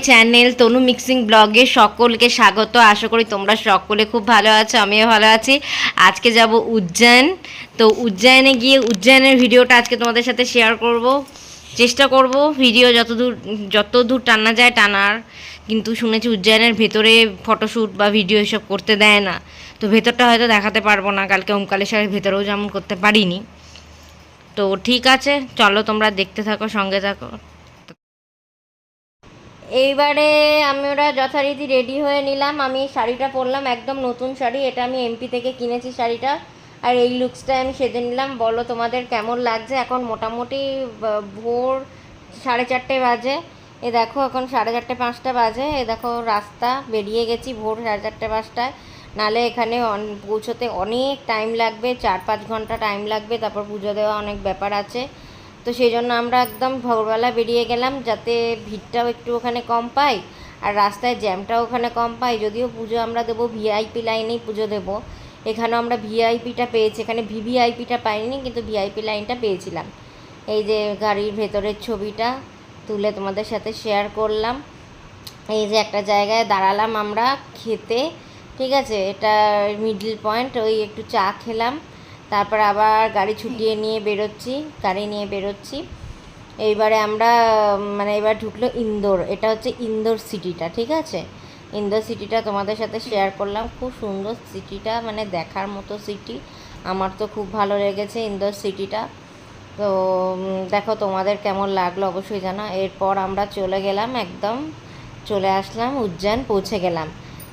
Channel তনু mixing ব্লগে সকলকে স্বাগত। আশা করি তোমরা সকলে খুব ভালো আছো, আমিও ভালো আছি। আজকে যাব উজ্জয়ন। তো উজ্জয়নে গিয়ে উজ্জয়নের ভিডিওটা আজকে তোমাদের সাথে শেয়ার করব, চেষ্টা করব ভিডিও যতদূর টানা যায় টানার। কিন্তু শুনেছি উজ্জয়নের ভেতরে ফটোশ্যুট বা ভিডিও এসব করতে দেয় না, তো ভেতরটা হয়তো দেখাতে পারবো না। কালকে ওমকালেশ্বরের ভেতরেও যেমন করতে পারিনি। তো ঠিক আছে, চলো তোমরা দেখতে থাকো, সঙ্গে থাকো। এইবারে আমরা যথারীতি রেডি হয়ে নিলাম। আমি শাড়িটা পরলাম, একদম নতুন শাড়ি, এটা আমি এমপি থেকে কিনেছি শাড়িটা। আর এই লুকসটায় আমি সেজে নিলাম। বলো তোমাদের কেমন লাগছে? এখন মোটামুটি ভোর 4:30 বাজে। এ দেখো এখন 4:30-5টা বাজে। এ দেখো রাস্তা বেরিয়ে গেছি ভোর 4:30-5টায়। নালে এখানে পৌঁছতে অনেক টাইম লাগবে, 4-5 ঘন্টা টাইম লাগবে। তারপর পুজো দেওয়া অনেক ব্যাপার আছে। তো সেই জন্য আমরা একদম ভোরবেলা বেরিয়ে গেলাম, যাতে ভিড়টাও একটু ওখানে কম পাই আর রাস্তায় জ্যামটাও ওখানে কম পাই। যদিও পুজো আমরা দেবো ভিআইপি লাইনেই পুজো দেবো। এখানেও আমরা ভিআইপিটা পেয়েছি, এখানে ভিভিআইপিটা পাইনি, কিন্তু ভিআইপি লাইনটা পেয়েছিলাম। এই যে গাড়ির ভেতরের ছবিটা তুলে তোমাদের সাথে শেয়ার করলাম। এই যে একটা জায়গায় দাঁড়ালাম আমরা খেতে, ঠিক আছে, এটা মিডল পয়েন্ট। ওই একটু চা খেলাম, তারপর আবার গাড়ি ছুটিয়ে নিয়ে বেরোচ্ছি। এইবারে আমরা এবার ঢুকলো ইন্দোর। এটা হচ্ছে ইন্দোর সিটিটা, ঠিক আছে। ইন্দোর সিটিটা তোমাদের সাথে শেয়ার করলাম। খুব সুন্দর সিটিটা, দেখার মতো সিটি। আমার তো খুব ভালো লেগেছে ইন্দোর সিটিটা। তো দেখো তোমাদের কেমন লাগলো অবশ্যই জানা। এরপর আমরা চলে আসলাম উজ্জয়ন, পৌঁছে গেলাম।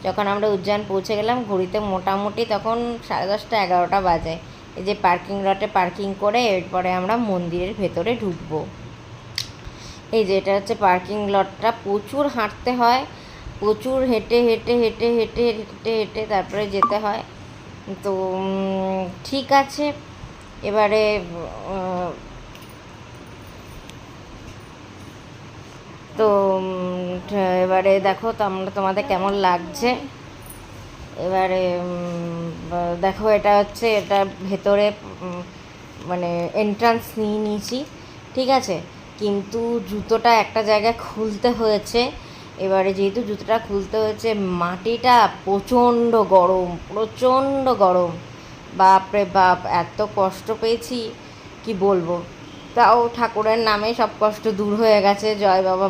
যখন আমরা উজ্জয়ন পৌঁছে গেলাম, ঘড়িতে মোটামুটি তখন 10:30-11টা বাজে। এই যে পার্কিং লটে পার্কিং করে এরপরে আমরা মন্দিরের ভেতরে ঢুকবো। এই যে এটা হচ্ছে পার্কিং লটটা। প্রচুর হাঁটতে হয়, প্রচুর হেঁটে হেঁটে হেঁটে হেঁটে হেঁটে হেঁটে তারপরে যেতে হয়। তো ঠিক আছে, এবারে তো এবারে দেখো তো তোমাদের কেমন লাগছে। এবারে দেখো এটা ভেতরে এন্ট্রান্স নিয়েছি, ঠিক আছে। কিন্তু জুতোটা একটা জায়গায় খুলতে হয়েছে। এবারে যেহেতু জুতোটা খুলতে হয়েছে, মাটিটা প্রচণ্ড গরম। বাপরে বাপ, এত কষ্ট পেয়েছি কি বলবো। তাও ঠাকুরের নামে সব কষ্ট দূর হয়ে গেছে, জয় বাবা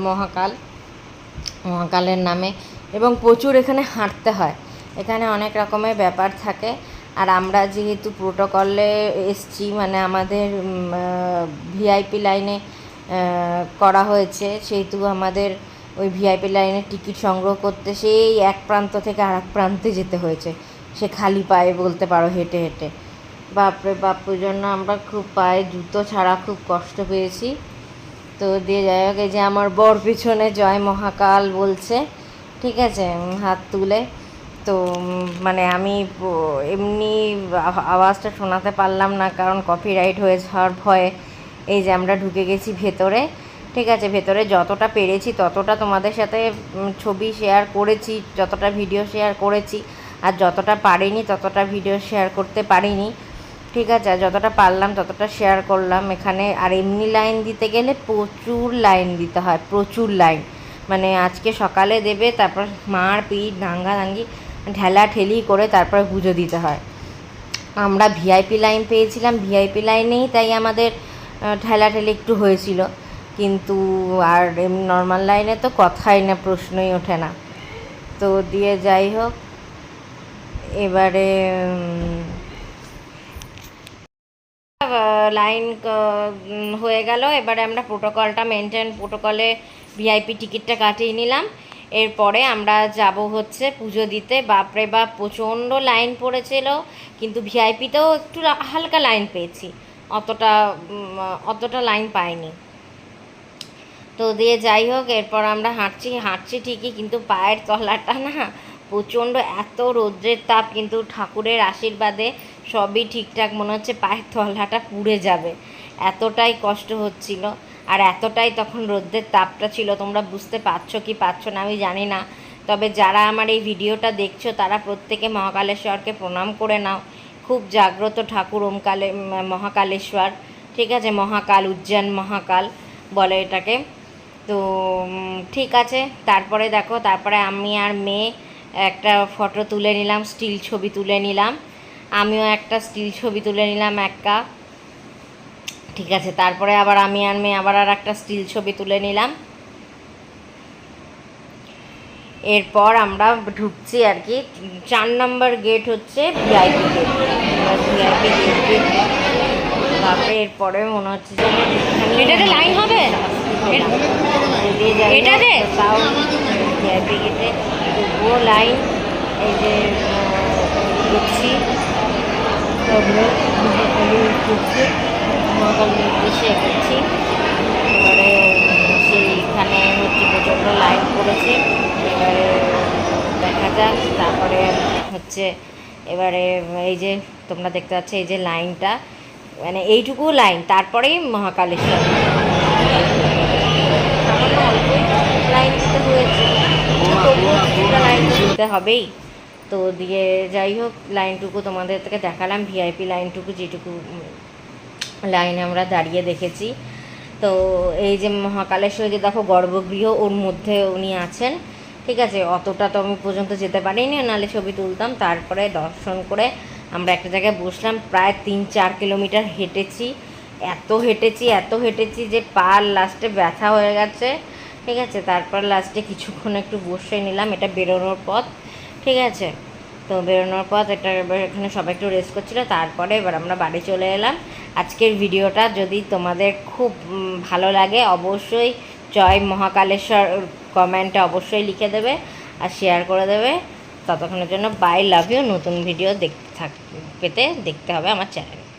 মহাকালের নামে। এবং প্রচুর এখানে হাঁটতে হয়, এখানে অনেক রকমের ব্যাপার থাকে। আর আমরা যেহেতু প্রোটোকলে এসছি, আমাদের ভিআইপি লাইনে করা হয়েছে, সেহেতু আমাদের ওই ভিআইপি লাইনের টিকিট সংগ্রহ করতে সেই এক প্রান্ত থেকে আর এক প্রান্তে যেতে হয়েছে, সে খালি পায়ে বলতে পারো, হেঁটে হেঁটে। বাপরে বাপ, ওই জন্য আমরা খুব পায়ে জুতো ছাড়া খুব কষ্ট পেয়েছি। তো দিয়ে যাই হোক, এই যে আমার বর পিছনে জয় মহাকাল বলছে, ঠিক আছে, হাত তুলে। তো আমি এমনি আওয়াজটা শোনাতে পারলাম না, কারণ কপিরাইট হয়ে যাওয়ার ভয়ে। এই যে আমরা ঢুকে গেছি ভেতরে, ঠিক আছে। ভেতরে যতটা পেরেছি ততটা তোমাদের সাথে ছবি শেয়ার করেছি, যতটা ভিডিও শেয়ার করেছি। আর যতটা পারিনি ততটা ভিডিও শেয়ার করতে পারিনি, ঠিক আছে। আর যতটা পারলাম ততটা শেয়ার করলাম এখানে। আর এমনি লাইন দিতে গেলে প্রচুর লাইন দিতে হয়, প্রচুর লাইন। আজকে সকালে দেবে, তারপর মারপিট দাঙ্গাদাঙ্গি ঠেলাঠেলি করে তারপরে পুজো দিতে হয়। আমরা ভিআইপি লাইন পেয়েছিলাম, ভিআইপি লাইনেই তাই আমাদের ঠেলাঠেলি একটু হয়েছিল। কিন্তু আর এমনি নর্মাল লাইনে তো কথাই না, প্রশ্নই ওঠে না। তো দিয়ে যাই হোক, এবারে লাইন হয়ে গেল। এবারে আমরা প্রোটোকলে ভিআইপি টিকিটটা কাটিয়ে নিলাম। এরপরে আমরা যাব হচ্ছে পুজো দিতে। বাপরে বাপ, প্রচণ্ড লাইন পড়েছিল, কিন্তু ভিআইপিতেও একটু হালকা লাইন পেয়েছি, অতটা লাইন পাইনি। তো দিয়ে যাই হোক, এরপর আমরা হাঁটছি ঠিকই, কিন্তু পায়ের তলাটা না প্রচণ্ড, এত রৌদ্রের তাপ, কিন্তু ঠাকুরের আশীর্বাদে সবই ঠিকঠাক মনে হচ্ছে, পায়ের তলাটা পুড়ে যাবে, এতটাই কষ্ট হচ্ছিল। আর এতটাই তখন রৌদ্রের তাপটা ছিল, তোমরা বুঝতে পারছো কি পারছো না আমি জানি না। তবে যারা আমার এই ভিডিওটা দেখছো তারা প্রত্যেকে মহাকালেশ্বরকে প্রণাম করে নাও। খুব জাগ্রত ঠাকুর মহাকালেশ্বর, ঠিক আছে। মহাকাল, উজ্জয়ন মহাকাল বলে এটাকে। তো ঠিক আছে, তারপরে দেখো, তারপরে আমি আর মেয়ে একটা ফটো তুলে নিলাম, স্টিল ছবি তুলে নিলাম, আমিও একটা স্টিল ছবি তুলে নিলাম একটা। ঠিক আছে, তারপরে আবার আমি আর মেয়ে আবার আর একটা স্টিল ছবি তুলে নিলাম। এরপর আমরা ঢুকছি আর কি, 4 নম্বর গেট হচ্ছে ভিআইপি গেট। ভিআইপি গেট তারপরে এরপরে মনে হচ্ছে যে এটাতে লাইন হবে, এটাতে তাও ভিআইপি গেটে তবুও লাইন। এই যে ঢুকছি, মহাকালীর উদ্দেশ্যে এগোচ্ছি। এবারে সেইখানে হচ্ছে প্রচণ্ড লাইন পড়েছে, এবারে দেখা যাক। তারপরে হচ্ছে এবারে এই যে তোমরা দেখতে পাচ্ছ এই যে লাইনটা, মানে এইটুকু লাইন, তারপরেই মহাকালেশ্বর। সামান্য অল্পই লাইন দিতে হয়েছে, তবুও কিছুটা লাইন দিতে হবেই। তো দিয়ে যাই হোক, লাইনটুকু তোমাদের থেকে দেখালাম, ভিআইপি লাইনটুকু যেটুকু লাইনে আমরা দাঁড়িয়ে দেখেছি। তো এই যে মহাকালেশ্বর যে দেখো গর্ভগৃহ, ওর মধ্যে উনি আছেন। ঠিক আছে, অতটা তো আমি পর্যন্ত যেতে পারিনি, নাহলে ছবি তুলতাম। তারপরে দর্শন করে আমরা একটা জায়গায় বসলাম, প্রায় 3-4 কিলোমিটার হেঁটেছি। এত হেঁটেছি যে পা লাস্টে ব্যথা হয়ে গেছে। ঠিক আছে, তারপর লাস্টে কিছুক্ষণ একটু বসে নিলাম, এটা বেরোনোর পথ। ঠিক আছে, তো বেরোনোর পথ এটা, এবার এখানে সবাই একটু রেস্ট করছিলো। তারপরে এবার আমরা বাড়ি চলে এলাম। আজকের ভিডিওটা যদি তোমাদের খুব ভালো লাগে, অবশ্যই জয় মহাকালেশ্বর কমেন্টে অবশ্যই লিখে দেবে আর শেয়ার করে দেবে। ততক্ষণের জন্য বাই, লাভ ইউ। নতুন ভিডিও পেতে দেখতে হবে আমার চ্যানেল।